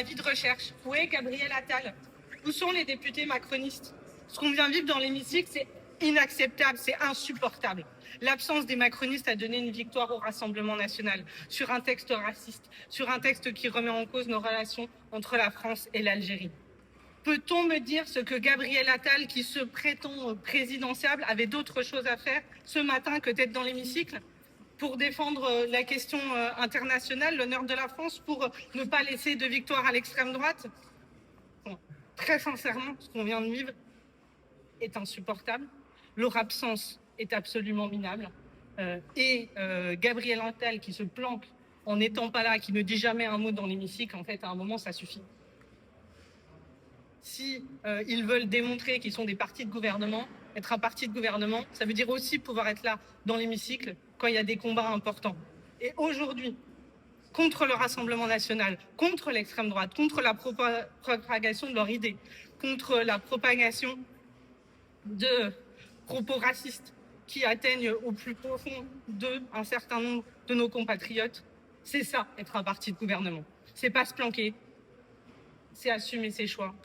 avis de recherche. Où est Gabriel Attal? Où sont les députés macronistes? Ce qu'on vient vivre dans l'hémicycle, c'est inacceptable, c'est insupportable. L'absence des macronistes a donné une victoire au Rassemblement national sur un texte raciste, sur un texte qui remet en cause nos relations entre la France et l'Algérie. Peut-on me dire ce que Gabriel Attal, qui se prétend présidentiable, avait d'autre chose à faire ce matin que d'être dans l'hémicycle pour défendre la question internationale, l'honneur de la France, pour ne pas laisser de victoire à l'extrême droite? Bon, très sincèrement, ce qu'on vient de vivre est insupportable. Leur absence est absolument minable. Gabriel Attal qui se planque en n'étant pas là, qui ne dit jamais un mot dans l'hémicycle, en fait, à un moment, ça suffit. Si ils veulent démontrer qu'ils sont des partis de gouvernement, être un parti de gouvernement, ça veut dire aussi pouvoir être là dans l'hémicycle quand il y a des combats importants. Et aujourd'hui, contre le Rassemblement national, contre l'extrême droite, contre la propagation de leurs idées, contre la propagation de propos racistes qui atteignent au plus profond un certain nombre de nos compatriotes, c'est ça, être un parti de gouvernement. C'est pas se planquer, c'est assumer ses choix.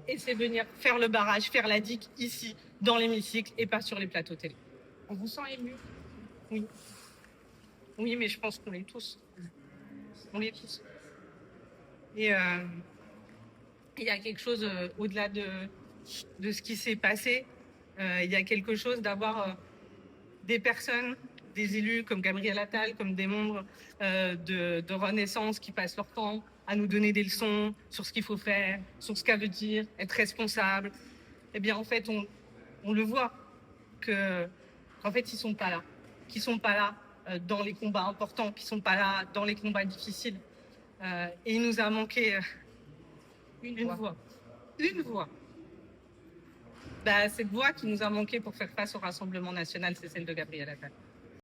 Et c'est venir faire le barrage, faire la digue ici, dans l'hémicycle, et pas sur les plateaux télé. On vous sent ému? Oui. Oui, mais je pense qu'on l'est tous. On l'est tous. Et il y a quelque chose au-delà de ce qui s'est passé. Il y a quelque chose d'avoir des personnes, des élus comme Gabriel Attal, comme des membres de Renaissance qui passent leur temps à nous donner des leçons sur ce qu'il faut faire, sur ce qu'elle veut dire, être responsable. Eh bien, en fait, on le voit qu'en fait, ils sont pas là. Qu'ils sont pas là dans les combats importants, qu'ils sont pas là dans les combats difficiles. Et il nous a manqué une voix. Une voix. Cette voix qui nous a manqué pour faire face au Rassemblement national, c'est celle de Gabriel Attal.